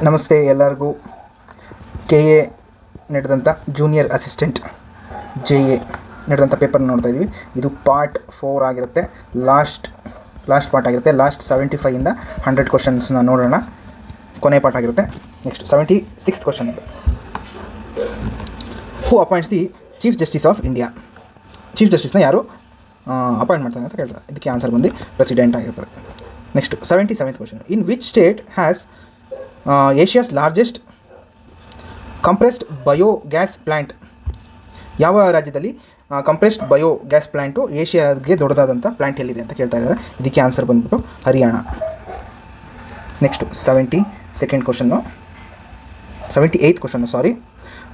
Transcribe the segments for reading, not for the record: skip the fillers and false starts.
ನಮಸ್ತೆ ಎಲ್ಲರಿಗೂ. K A ನಡೆದಂಥ ಜೂನಿಯರ್ ಅಸಿಸ್ಟೆಂಟ್ JA ನಡೆದಂಥ ಪೇಪರ್ ನೋಡ್ತಾ ಇದ್ದೀವಿ. ಇದು ಪಾರ್ಟ್ 4 ಆಗಿರುತ್ತೆ. ಲಾಸ್ಟ್ ಪಾರ್ಟ್ ಆಗಿರುತ್ತೆ. ಲಾಸ್ಟ್ 75ಇಂದ 100 ಕ್ವಶನ್ಸ್ನ ನೋಡೋಣ. ಕೊನೆ ಪಾರ್ಟ್ ಆಗಿರುತ್ತೆ. ನೆಕ್ಸ್ಟ್ 76th ಕ್ವಶನ್ ಇದು. Who appoints the chief justice of India? Chief ಜಸ್ಟಿಸ್ನ ಯಾರು ಅಪಾಯಿಂಟ್ ಮಾಡ್ತಾನೆ ಅಂತ ಕೇಳ್ತಾರೆ. ಇದಕ್ಕೆ ಆನ್ಸರ್ ಬಂದು ಪ್ರೆಸಿಡೆಂಟ್ ಆಗಿರ್ತಾರೆ. Next 77th question. In which state has Asia's largest compressed biogas plant? ಯಾವ ರಾಜ್ಯದಲ್ಲಿ ಕಂಪ್ರೆಸ್ಡ್ ಬಯೋಗ್ಯಾಸ್ ಪ್ಲ್ಯಾಂಟು ಏಷ್ಯಾಗೆ ದೊಡ್ಡದಾದಂಥ ಪ್ಲ್ಯಾಂಟ್ ಎಲ್ಲಿದೆ ಅಂತ ಕೇಳ್ತಾ ಇದ್ದಾರೆ. ಇದಕ್ಕೆ ಆನ್ಸರ್ ಬಂದ್ಬಿಟ್ಟು Haryana. Next 78th question.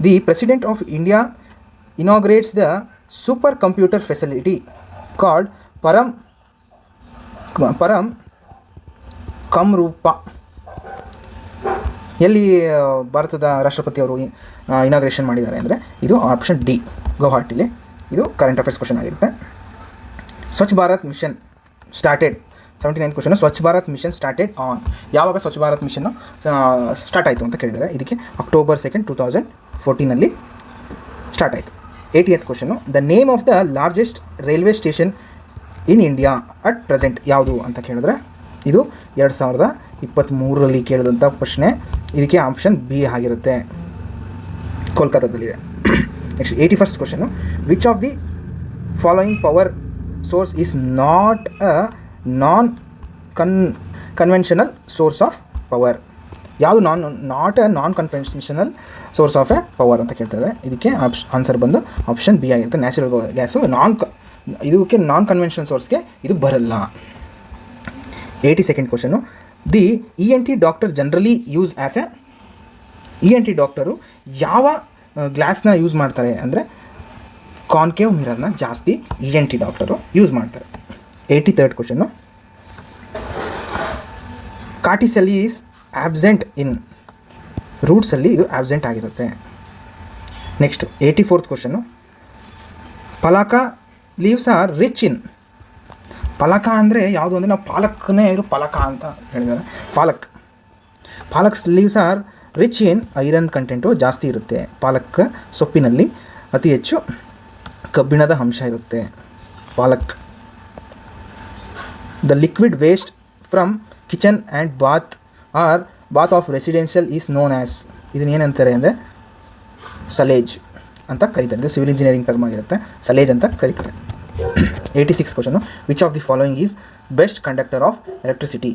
The president of India inaugurates the super computer facility called Param Kamrupa. ಎಲ್ಲಿ ಭಾರತದ ರಾಷ್ಟ್ರಪತಿಯವರು ಇನಾಗ್ರೇಷನ್ ಮಾಡಿದ್ದಾರೆ ಅಂದರೆ ಇದು ಆಪ್ಷನ್ ಡಿ, ಗೌಹಾಟಿಲಿ. ಇದು ಕರೆಂಟ್ ಅಫೇರ್ಸ್ ಕ್ವಶನ್ ಆಗಿರುತ್ತೆ. Swachh Bharat mission started. 79th question. Swachh Bharat mission started on? ಯಾವಾಗ ಸ್ವಚ್ಛ ಭಾರತ್ ಮಿಷನ್ನು ಸ್ಟಾರ್ಟ್ ಆಯಿತು ಅಂತ ಕೇಳಿದ್ದಾರೆ. ಇದಕ್ಕೆ October 2, 2014 ಸ್ಟಾರ್ಟ್ ಆಯಿತು. 80th question. The name of the largest railway station in India at present ಯಾವುದು ಅಂತ ಕೇಳಿದ್ರೆ ಇದು 2023 ಕೇಳಿದಂಥ ಪ್ರಶ್ನೆ. ಇದಕ್ಕೆ ಆಪ್ಷನ್ ಬಿ ಆಗಿರುತ್ತೆ, ಕೋಲ್ಕತ್ತಾದಲ್ಲಿದೆ. Next 81st question. Which of the following power source is not a conventional source of power? ಯಾವುದು not a non conventional source of a power ಅಂತ ಕೇಳ್ತಾರೆ. ಇದಕ್ಕೆ ಆನ್ಸರ್ ಬಂದು ಆಪ್ಷನ್ ಬಿ ಆಗಿರುತ್ತೆ. ನ್ಯಾಚುರಲ್ ಗ್ಯಾಸು ಇದಕ್ಕೆ non conventional ಸೋರ್ಸ್ಗೆ ಇದು ಬರಲ್ಲ. 82nd question. The ENT doctor generally use as a ENT doctor ಯಾವ ಗ್ಲಾಸ್ನ ಯೂಸ್ ಮಾಡ್ತಾರೆ ಅಂದರೆ ಕಾನ್ಕೇವ್ ಮಿರರ್ನ ಜಾಸ್ತಿ ENT ಡಾಕ್ಟರು ಯೂಸ್ ಮಾಡ್ತಾರೆ. 83rd question. ಕಾರ್ಟಿಸಲಿ ಈಸ್ ಆಬ್ಸೆಂಟ್ ಇನ್? ರೂಟ್ಸಲ್ಲಿ ಇದು ಆಬ್ಸೆಂಟ್ ಆಗಿರುತ್ತೆ. Next 84th question. Palak leaves are rich in? ಪಾಲಕ ಅಂದರೆ ಯಾವುದು ಅಂದರೆ ನಾವು ಪಾಲಕ್ನೇ ಇರೋ ಪಾಲಕ ಅಂತ ಹೇಳಿದ್ದಾರೆ. Palak's leaves are rich in iron content ಜಾಸ್ತಿ ಇರುತ್ತೆ. ಪಾಲಕ್ ಸೊಪ್ಪಿನಲ್ಲಿ ಅತಿ ಹೆಚ್ಚು ಕಬ್ಬಿಣದ ಅಂಶ ಇರುತ್ತೆ. ಪಾಲಕ್. The liquid waste from kitchen and bath of residential is known as? ಇದನ್ನ ಏನಂತಾರೆ ಅಂದರೆ ಸಲೇಜ್ ಅಂತ ಕರೀತಾರೆ. ಇದು ಸಿವಿಲ್ ಇಂಜಿನಿಯರಿಂಗ್ ಟರ್ಮ್ ಆಗಿರುತ್ತೆ. ಸಲೇಜ್ ಅಂತ ಕರೀತಾರೆ. 86th question. Which of the following is best conductor of electricity?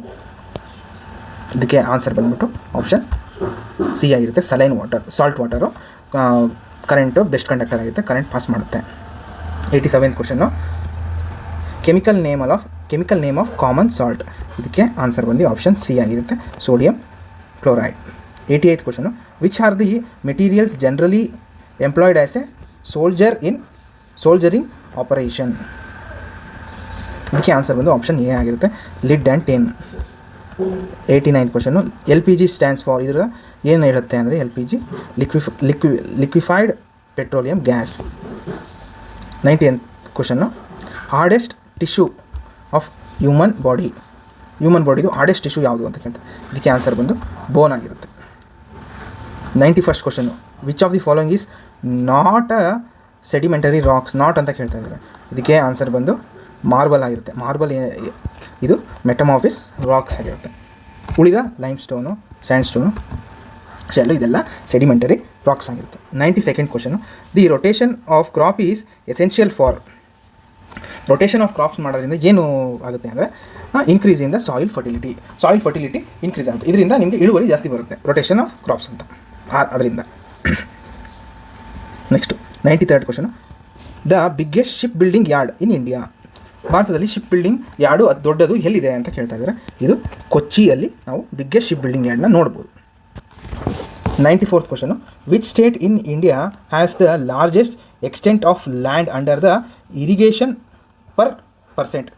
ಇದಕ್ಕೆ ಆನ್ಸರ್ ಬಂದ್ಬಿಟ್ಟು ಆಪ್ಷನ್ ಸಿ ಆಗಿರುತ್ತೆ. Salt water current best conductor ಆಗಿರುತ್ತೆ, ಕರೆಂಟ್ ಪಾಸ್ ಮಾಡುತ್ತೆ. 87th question. Chemical name of common salt? ಇದಕ್ಕೆ answer ಬಂದು ಆಪ್ಷನ್ ಸಿ ಆಗಿರುತ್ತೆ, sodium chloride. 88th question. Which are the materials generally employed as a soldering operation? ಇದಕ್ಕೆ answer ಬಂದು option A ಆಗಿರುತ್ತೆ, lead and tin. 89th question. LPG stands for? ಇದರ ಏನು ಹೇಳುತ್ತೆ ಅಂದರೆ LPG liquefied petroleum gas. 90th question. Hardest tissue of human ಬಾಡಿದು hardest tissue ಯಾವುದು ಅಂತ ಕೇಳ್ತಾರೆ. ಇದಕ್ಕೆ ಆನ್ಸರ್ ಬಂದು ಬೋನ್ ಆಗಿರುತ್ತೆ. 91st question. Which of the following is not a sedimentary rocks? Not ಅಂತ ಕೇಳ್ತಾ ಇದ್ದಾರೆ. ಇದಕ್ಕೆ ಆನ್ಸರ್ ಬಂದು ಮಾರ್ಬಲ್ ಆಗಿರುತ್ತೆ. ಮಾರ್ಬಲ್ ಇದು ಮೆಟಮಾರ್ಫಿಸ್ ರಾಕ್ಸ್ ಆಗಿರುತ್ತೆ. ಉಳಿದ limestone, sandstone, shale ಇದೆಲ್ಲ ಸೆಡಿಮೆಂಟರಿ ರಾಕ್ಸ್ ಆಗಿರುತ್ತೆ. 92nd question. The rotation of crop is essential for? Rotation of crops ಮಾಡೋದ್ರಿಂದ ಏನು ಆಗುತ್ತೆ ಅಂದರೆ increase in the soil fertility increase ಆಗುತ್ತೆ. ಇದರಿಂದ ನಿಮಗೆ ಇಳುವರಿ ಜಾಸ್ತಿ ಬರುತ್ತೆ, ರೊಟೇಷನ್ ಆಫ್ ಕ್ರಾಪ್ಸ್ ಅಂತ ಅದರಿಂದ. Next 93rd question. The biggest ship building yard in India? ಭಾರತದಲ್ಲಿ ಶಿಪ್ ಬಿಲ್ಡಿಂಗ್ ಯಾರ್ಡು ಅದು ದೊಡ್ಡದು ಎಲ್ಲಿದೆ ಅಂತ ಕೇಳ್ತಾ ಇದ್ದಾರೆ. ಇದು ಕೊಚ್ಚಿಯಲ್ಲಿ ನಾವು ಬಿಗ್ಗೆಸ್ಟ್ ಶಿಪ್ ಬಿಲ್ಡಿಂಗ್ ಯಾರ್ಡ್ನ ನೋಡ್ಬೋದು. 94th question. Which state in India has the largest extent of land under the irrigation percent?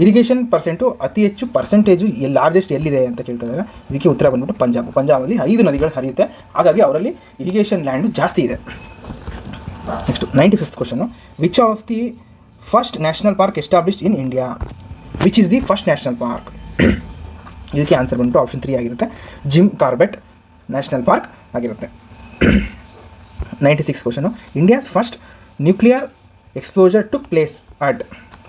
Irrigation percent ಅತಿ ಹೆಚ್ಚು ಪರ್ಸೆಂಟೇಜು ಲಾರ್ಜೆಸ್ಟ್ ಎಲ್ಲಿದೆ ಅಂತ ಕೇಳ್ತಾ ಇದ್ದಾರೆ. ಇದಕ್ಕೆ ಉತ್ತರ ಬಂದ್ಬಿಟ್ಟು ಪಂಜಾಬಲ್ಲಿ 5 ನದಿಗಳು ಹರಿಯುತ್ತೆ, ಹಾಗಾಗಿ ಅವರಲ್ಲಿ ಇರಿಗೇಷನ್ ಲ್ಯಾಂಡು ಜಾಸ್ತಿ ಇದೆ. Next 95th question. Which of the first national park established in India? Which is the first national park? ಇದಕ್ಕೆ ಆನ್ಸರ್ ಬಂದ್ಬಿಟ್ಟು ಆಪ್ಷನ್ 3 ಆಗಿರುತ್ತೆ, ಜಿಮ್ ಕಾರ್ಬೆಟ್ ನ್ಯಾಷನಲ್ ಪಾರ್ಕ್ ಆಗಿರುತ್ತೆ. 96 question, India's first nuclear explosion took place at,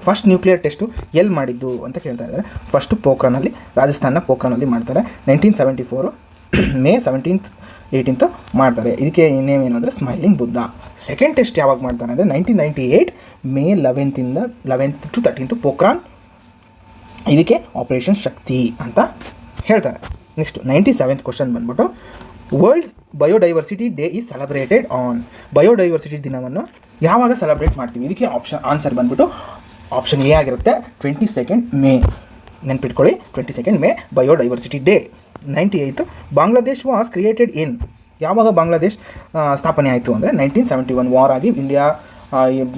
first nuclear test ಎಲ್ಲಿ ಮಾಡಿದ್ದು ಅಂತ ಕೇಳ್ತಾ ಇದ್ದಾರೆ. First ಪೋಖ್ರಾನಲ್ಲಿ, Rajasthan ಪೋಖ್ರಾನಲ್ಲಿ ಮಾಡ್ತಾರೆ. 1974 May 17th 18th ಮಾಡ್ತಾರೆ. ಇದಕ್ಕೆ ನೇಮ್ ಏನು ಅಂದರೆ ಸ್ಮೈಲಿಂಗ್ ಬುದ್ಧ. ಸೆಕೆಂಡ್ ಟೆಸ್ಟ್ ಯಾವಾಗ ಮಾಡ್ತಾರೆ ಅಂದರೆ 1998 May 11th to 13th Pokhran. ಇದಕ್ಕೆ ಆಪರೇಷನ್ ಶಕ್ತಿ ಅಂತ ಹೇಳ್ತಾರೆ. ನೆಕ್ಸ್ಟ್ 97th ಕ್ವಶನ್ ಬಂದ್ಬಿಟ್ಟು, world's biodiversity day is celebrated on, biodiversity ದಿನವನ್ನು ಯಾವಾಗ ಸೆಲೆಬ್ರೇಟ್ ಮಾಡ್ತೀವಿ? ಇದಕ್ಕೆ ಆನ್ಸರ್ ಬಂದ್ಬಿಟ್ಟು ಆಪ್ಷನ್ ಎ ಆಗಿರುತ್ತೆ, 22nd May. ನೆನ್ಪಿಟ್ಕೊಳ್ಳಿ, 22nd May biodiversity day. 98th Bangladesh was created in, ಯಾವಾಗ ಬಾಂಗ್ಲಾದೇಶ್ ಸ್ಥಾಪನೆ ಆಯಿತು ಅಂದರೆ 1971 ವಾರ್ ಆಗಿ ಇಂಡಿಯಾ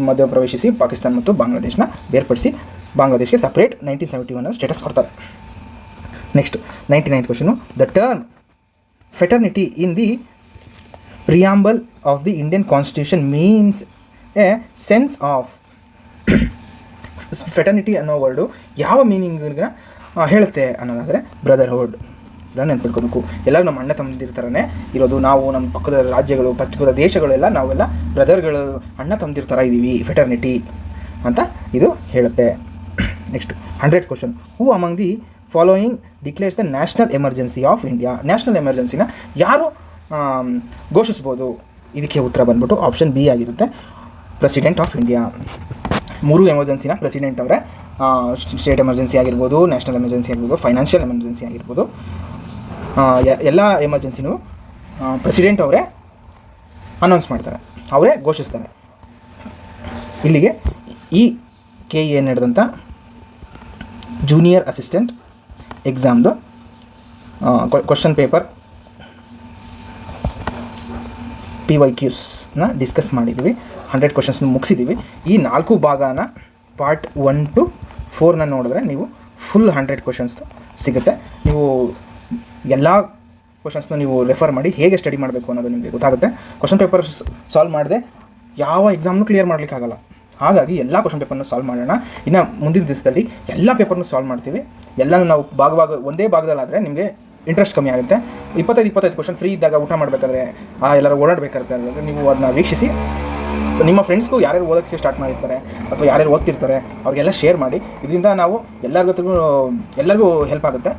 ಮಧ್ಯ ಪ್ರವೇಶಿಸಿ ಪಾಕಿಸ್ತಾನ ಮತ್ತು ಬಾಂಗ್ಲಾದೇಶನ ಬೇರ್ಪಡಿಸಿ ಬಾಂಗ್ಲಾದೇಶ್ಗೆ ಸಪ್ರೇಟ್ 1971 ಸ್ಟೇಟಸ್ ಕೊಡ್ತಾರೆ. Next 99th question, the term fraternity in the preamble of the Indian constitution means A sense of, fraternity ಅನ್ನೋ ವರ್ಡು ಯಾವ ಮೀನಿಂಗ್ನ ಹೇಳುತ್ತೆ ಅನ್ನೋದಾದರೆ ಬ್ರದರ್ಹುಡ್. ಎಲ್ಲ ನೆನ್ಪಿಟ್ಕೋಬೇಕು. ಎಲ್ಲರೂ ನಮ್ಮ ಅಣ್ಣ ತಮ್ಮದಿರ್ತಾರೇ ಇರೋದು, ನಾವು ನಮ್ಮ ಪಕ್ಕದ ರಾಜ್ಯಗಳು ಪಕ್ಕದ ದೇಶಗಳೆಲ್ಲ ನಾವೆಲ್ಲ ಬ್ರದರ್ಗಳು, ಅಣ್ಣ ತಮ್ಮದಿರ ಥರ ಇದ್ದೀವಿ, ಫೆಟರ್ನಿಟಿ ಅಂತ ಇದು ಹೇಳುತ್ತೆ. Next 100th question, who among the following declares the national emergency of India, national ಎಮರ್ಜೆನ್ಸಿನ ಯಾರು ಘೋಷಿಸ್ಬೋದು? ಇದಕ್ಕೆ ಉತ್ತರ ಬಂದ್ಬಿಟ್ಟು ಆಪ್ಷನ್ ಬಿ ಆಗಿರುತ್ತೆ, ಪ್ರೆಸಿಡೆಂಟ್ ಆಫ್ ಇಂಡಿಯಾ. 3 ಎಮರ್ಜೆನ್ಸಿನ ಪ್ರೆಸಿಡೆಂಟ್ ಅವರೇ, ಸ್ಟೇಟ್ ಎಮರ್ಜೆನ್ಸಿ ಆಗಿರ್ಬೋದು, ನ್ಯಾಷನಲ್ ಎಮರ್ಜೆನ್ಸಿ ಆಗಿರ್ಬೋದು, ಫೈನಾನ್ಷಿಯಲ್ ಎಮರ್ಜೆನ್ಸಿ ಆಗಿರ್ಬೋದು, ಎಲ್ಲ ಎಮರ್ಜೆನ್ಸಿನೂ ಪ್ರೆಸಿಡೆಂಟ್ ಅವರೇ ಅನೌನ್ಸ್ ಮಾಡ್ತಾರೆ, ಅವರೇ ಘೋಷಿಸ್ತಾರೆ. ಇಲ್ಲಿಗೆ ಈ KE ನಡೆದಂಥ ಜೂನಿಯರ್ ಅಸಿಸ್ಟೆಂಟ್ ಎಕ್ಸಾಮ್ದು ಕ್ವಶನ್ ಪೇಪರ್ PYQsನ ಡಿಸ್ಕಸ್ ಮಾಡಿದ್ದೀವಿ. 100 ಕ್ವಶನ್ಸ್ನ ಮುಗಿಸಿದ್ದೀವಿ. ಈ 4 ಭಾಗನ ಪಾರ್ಟ್ 1 to 4ನ ನೋಡಿದ್ರೆ ನೀವು ಫುಲ್ 100 ಕ್ವಶನ್ಸ್ ಸಿಗುತ್ತೆ. ನೀವು ಎಲ್ಲ ಕ್ವಶನ್ಸ್ನ ನೀವು ರೆಫರ್ ಮಾಡಿ ಹೇಗೆ ಸ್ಟಡಿ ಮಾಡಬೇಕು ಅನ್ನೋದು ನಿಮಗೆ ಗೊತ್ತಾಗುತ್ತೆ. ಕ್ವಶನ್ ಪೇಪರ್ ಸಾಲ್ವ್ ಮಾಡದೆ ಯಾವ ಎಕ್ಸಾಮ್ನೂ ಕ್ಲಿಯರ್ ಮಾಡಲಿಕ್ಕಾಗಲ್ಲ. ಹಾಗಾಗಿ ಎಲ್ಲ ಕ್ವಶನ್ ಪೇಪರ್ನ ಸಾಲ್ವ್ ಮಾಡೋಣ. ಇನ್ನು ಮುಂದಿನ ದಿವಸದಲ್ಲಿ ಎಲ್ಲ ಪೇಪರ್ನೂ ಸಾಲ್ವ್ ಮಾಡ್ತೀವಿ. ಎಲ್ಲನೂ ನಾವು ಒಂದೇ ಭಾಗದಲ್ಲಾದರೆ ನಿಮಗೆ ಇಂಟ್ರೆಸ್ಟ್ ಕಮ್ಮಿ ಆಗುತ್ತೆ. 25 ಕ್ವಶನ್ ಫ್ರೀ ಇದ್ದಾಗ ಊಟ ಮಾಡಬೇಕಾದ್ರೆ ಎಲ್ಲರೂ ಓಡಾಡಬೇಕಾದ್ರೆ ನೀವು ಅದನ್ನ ವೀಕ್ಷಿಸಿ ನಿಮ್ಮ ಫ್ರೆಂಡ್ಸ್ಗೂ ಯಾರ್ಯಾರು ಓದೋಕ್ಕೆ ಸ್ಟಾರ್ಟ್ ಮಾಡಿರ್ತಾರೆ ಅಥವಾ ಯಾರ್ಯಾರು ಓದ್ತಿರ್ತಾರೆ ಅವ್ರಿಗೆಲ್ಲ ಶೇರ್ ಮಾಡಿ. ಇದರಿಂದ ನಾವು ಎಲ್ಲರಿಗೂ ಹೆಲ್ಪ್ ಆಗುತ್ತೆ.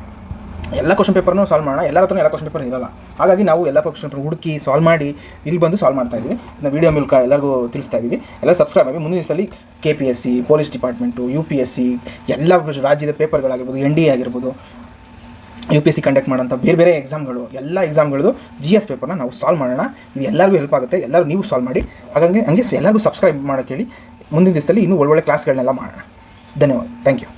ಎಲ್ಲ ಕ್ವಶನ್ ಪೇಪರ್ನೂ ಸಾಲ್ವ್ ಮಾಡೋಣ. ಎಲ್ಲರ ಹತ್ರ ಎಲ್ಲ ಕ್ವಶನ್ ಪೇಪರ್ ಇರೋಲ್ಲ. ಹಾಗಾಗಿ ನಾವು ಎಲ್ಲ ಕ್ವಶನ್ ಪೇಪರ್ ಹುಡುಕಿ ಸಾಲ್ವ್ ಮಾಡಿ ಇಲ್ಲಿ ಬಂದು ಸಾಲ್ವ್ ಮಾಡ್ತಾ ಇದ್ದೀವಿ. ನಾವು ವೀಡಿಯೋ ಮೂಲಕ ಎಲ್ಲರಿಗೂ ತಿಳಿಸ್ತಾ ಇದ್ದೀವಿ. ಎಲ್ಲ ಸಬ್ಸ್ಕ್ರೈಬ್ ಆಗಿ ಮುಂದಿನ ದಿವಸದಲ್ಲಿ KPSC, ಪೊಲೀಸ್ ಡಿಪಾರ್ಟ್ಮೆಂಟು, UPSC ಎಲ್ಲ ರಾಜ್ಯದ ಪೇಪರ್ಗಳಾಗಿರ್ಬೋದು, NDA ಆಗಿರ್ಬೋದು, UPSC ಕಂಡಕ್ಟ್ ಮಾಡೋಂಥ ಬೇರೆ ಎಕ್ಸಾಮ್ಗಳು, ಎಲ್ಲ ಎಕ್ಸಾಮ್ಗಳದ್ದು GS ಪೇಪರ್ನ ನಾವು ಸಾಲ್ವ್ ಮಾಡೋಣ. ಇದು ಎಲ್ಲರಿಗೂ ಹೆಲ್ಪ್ ಆಗುತ್ತೆ. ಎಲ್ಲರೂ ನೀವು ಸಾಲ್ವ್ ಮಾಡಿ. ಹಾಗಾಗಿ ಹಂಗೆ ಎಲ್ಲರಿಗೂ ಸಬ್ಸ್ಕ್ರೈಬ್ ಮಾಡೋಕ್ಕೆ ಹೇಳಿ ಮುಂದಿನ ದಿವಸದಲ್ಲಿ ಇನ್ನೂ ಒಳ್ಳೊಳ್ಳೆ ಕ್ಲಾಸ್ಗಳನ್ನೆಲ್ಲ ಮಾಡೋಣ. ಧನ್ಯವಾದ. Thank you.